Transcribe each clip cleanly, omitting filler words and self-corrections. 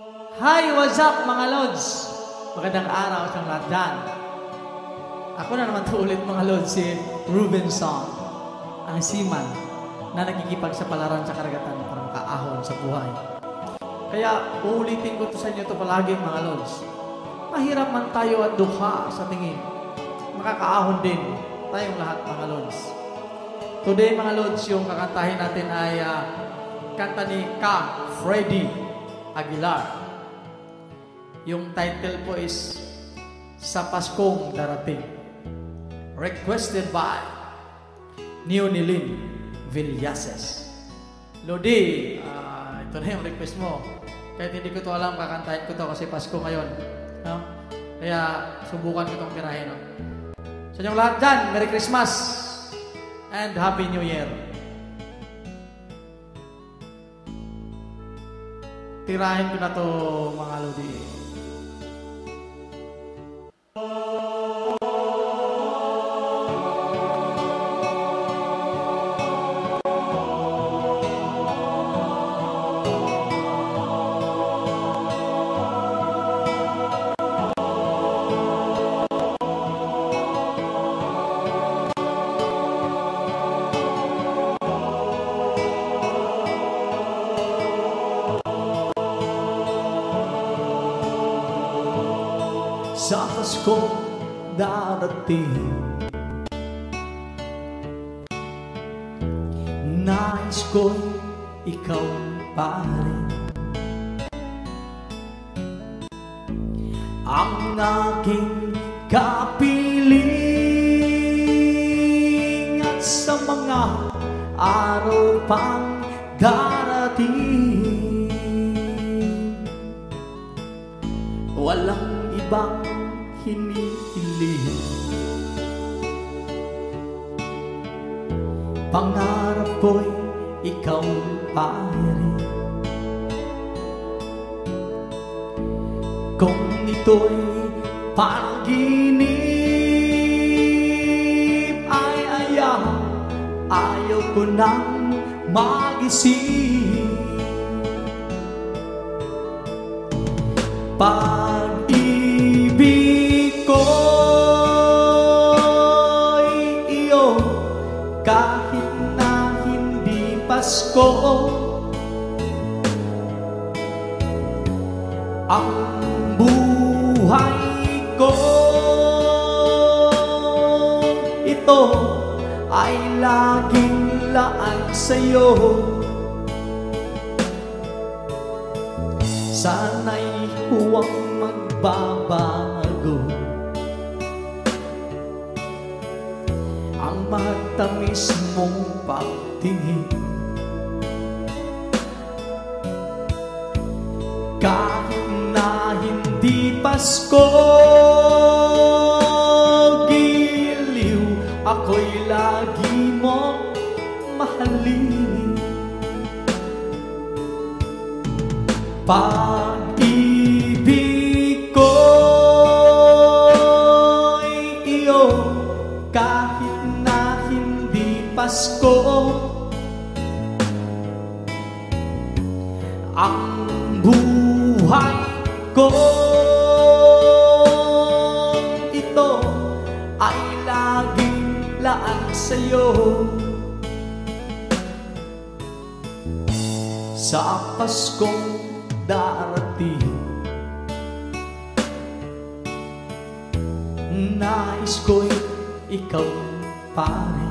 Hi, what's up mga Lods? Magandang araw sa lahat dyan. Ako na naman ulit mga Lods, si Ruben Song, ang seaman na nagigipagsapalaran sa karagatan parang kaahon sa buhay. Kaya uulitin ko to sa inyo to palagi mga Lods. Mahirap man tayo at dukha sa tingin. Makakaahon din tayong lahat mga Lods. Today mga Lods, yung kakantahin natin ay kanta ni Ka Freddy Aguilar. Yung title po is Sa Paskong Darating. Requested by Neonilin Villases. Lodi, ito na yung request mo. Kahit hindi ko to alam, kakantahin ko to kasi Pasko ngayon. No? Kaya subukan ko itong tirahin. No? Sa inyong lahat dyan, Merry Christmas and Happy New Year. Tirahin ko na to mga Lodi. Sa Paskong darating, nais ko'y ikaw pa rin ang aking kapiling, at sa mga araw pang darating, walang ibang hinihiling. Pangarap ko'y ikaw pa rin. Kung ito'y panaginip ay ayaw ko nang magising. Pag-ibig ko'y iyo kahit na hindi Pasko. Ang buhay ko ito ay laging laan sa'yo. Sana'y huwag magbabago ang matamis mong pagtingin. Kahit na hindi Pasko, giliw ako'y lagi mo mahalin. Pag-ibig ko'y iyo kahit na hindi Pasko. Ang buhay ko ito ay laging laan sa'yo. Sa Paskong darating, nais ko'y ikaw pa rin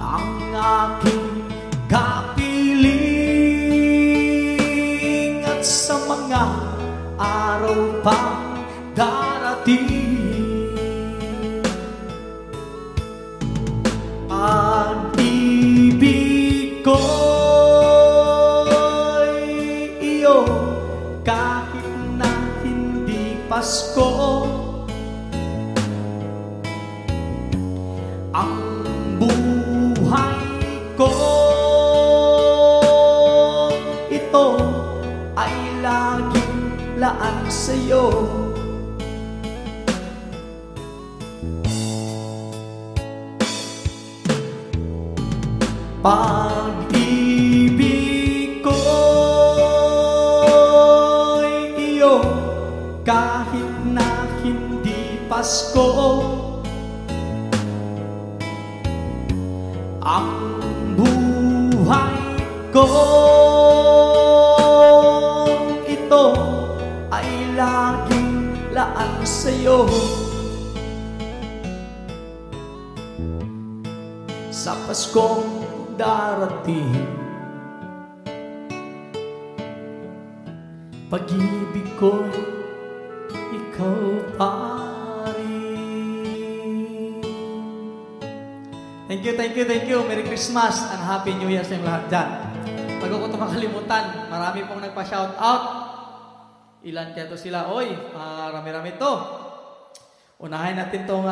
ang aking kapiling, at sa mga araw pang darating, pag-ibig ko'y iyo kahit na hindi Pasko. Ang buhay ko ito ay laging laan sa'yo. Pag-ibig ko Pasko, ang buhay ko ito ay laging laan sa'yo. Sa Paskong darating, pag-ibig ko'y ikaw pa rin. Thank you, thank you, thank you. Merry Christmas and Happy New Year sa inyong lahat dyan. Bago ko ito makalimutan, marami pong nagpa-shout out. Ilan kaya ito sila? Oy, marami-rami ito. Unahin natin itong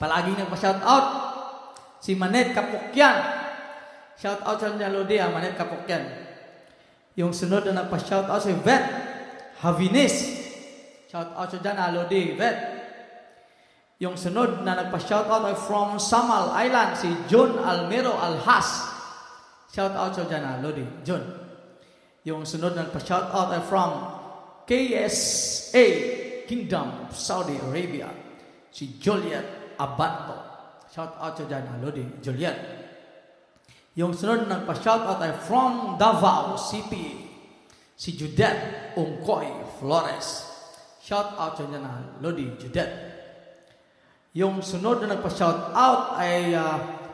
palaging nagpa-shout out. Si Manet Kapukyan. Shout out sa niya, Lodi, Manet Kapukyan. Yung sunod na nagpa-shout out si Vet Havines. Shout out sa dyan, Lodi, Vet. Yung sunod na nagpa-shout out ay from Samal Island, si John Almero Alhas. Shout out sa dyan, Lodi, John. Yung sunod na nagpa-shout out ay from KSA, Kingdom of Saudi Arabia, si Juliet Abato. Shout out sa dyan, Lodi, Juliet. Yung sunod na nagpa-shout out ay from Davao City, si Judette Ungkoy Flores. Shout out sa dyan, Lodi, Judette. Yung sunod na nagpa-shout out ay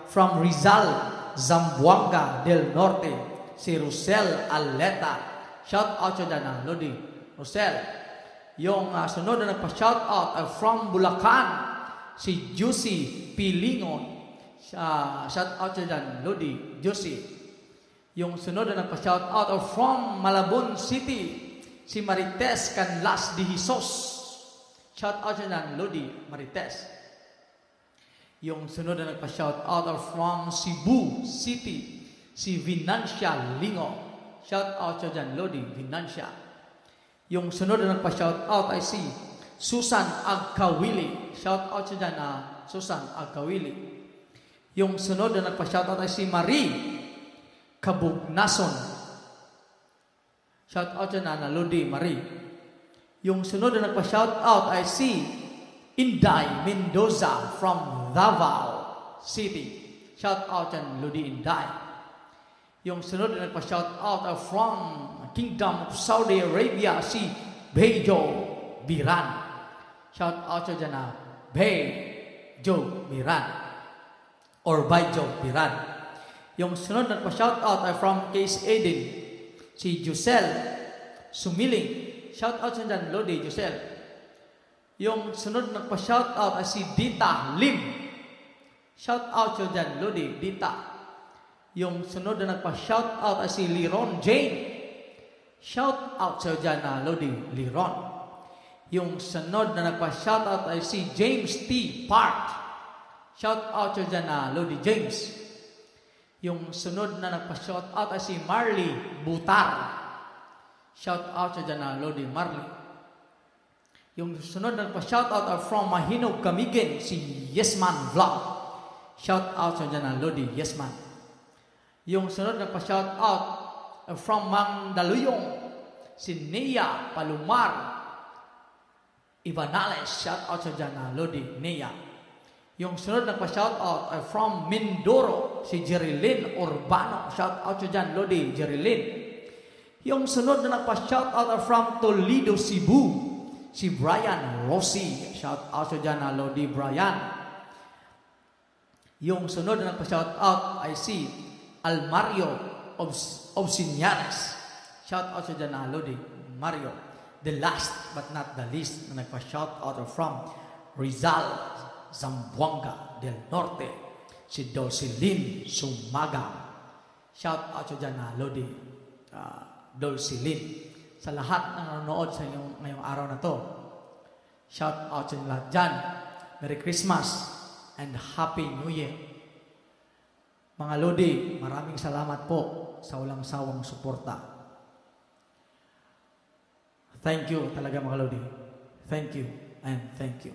from Rizal, Zamboanga del Norte, si Rosel Aleta. Shout out sa dyan, Lodi, Rosel. Yung sunod na nagpa-shout out ay from Bulacan, si Juicy Pilingon. Shout out sa dyan, Lodi, Juicy. Yung sunod na nagpa-shout out ay from Malabon City, si Marites Canlas de Jesus. Shout out sa dyan, Lodi, Marites. Yung sunod na nagpa-shout out ay from Cebu City, si Vinancia Lingo. Shout out sa dyan, Lodi, Vinancia. Yung sunod na nagpa-shout out ay si Susan Agkawili. Shout out sa dyan, Susan Agkawili. Yung sunod na nagpa-shout out ay si Marie Kabugnason. Shout out sa dyan, Lodi, Marie. Yung sunod na nagpa-shout out ay si Inday Mendoza from Davao City. Shout out dyan, Lodi, Inday. Yung sunod na nagpa-shout out ay from Kingdom of Saudi Arabia, si Bejo Biran. Shout out sa dyan, Bejo Biran or Bejo Biran. Yung sunod na nagpa-shout out ay from Case Aiden, si Jusel Sumiling. Shout out sa dyan, Lodi, Jusel. Yung sunod na nagpa-shout out ay si Dita Lim. Shout out sa dyan, Lodi, Dita. Yung sunod na nagpa-shout out ay si Liron Jane. Shout out sa dyan, Lodi, Liron. Yung sunod na nagpa-shout out ay si James T. Park. Shout out sa dyan, Lodi, James. Yung sunod na nagpa-shout out ay si Marley Butar. Shout out sa dyan, Lodi, Marley. Yung sunod na nagpa-shout out ay from Mahinog Camiguin, si Yesman Vlog. Shout out sa dyan, Lodi, Yesman. Yung sunod na nagpa-shout out ay from Mandaluyong, si Nia Palumar Ibanales. Shout out sa dyan, Lodi, Nia. Yung sunod nagpa-shout out ay from Mindoro, si Jerilyn Urbano. Shout out sa dyan, Lodi, Jerilyn. Yung sunod na nagpa-shout out ay from Toledo, Cebu, si Brian Rossi. Shout out sa dyan, Lodi, Brian. Yung sunod na nagpa-shout out ay si Almario Obsinianes. Shout out sa dyan, Lodi, Mario. The last but not the least na nagpa-shout out from Rizal, Zamboanga del Norte, si Dulcilin Sumaga. Shout out sa dyan, Lodi, Dulcilin. Sa lahat ng nanonood sa ngayong araw na to, shout out sa lahat dyan. Merry Christmas and Happy New Year. Mga Lodi, maraming salamat po sa walang sawang suporta. Thank you talaga, mga Lodi. Thank you and thank you.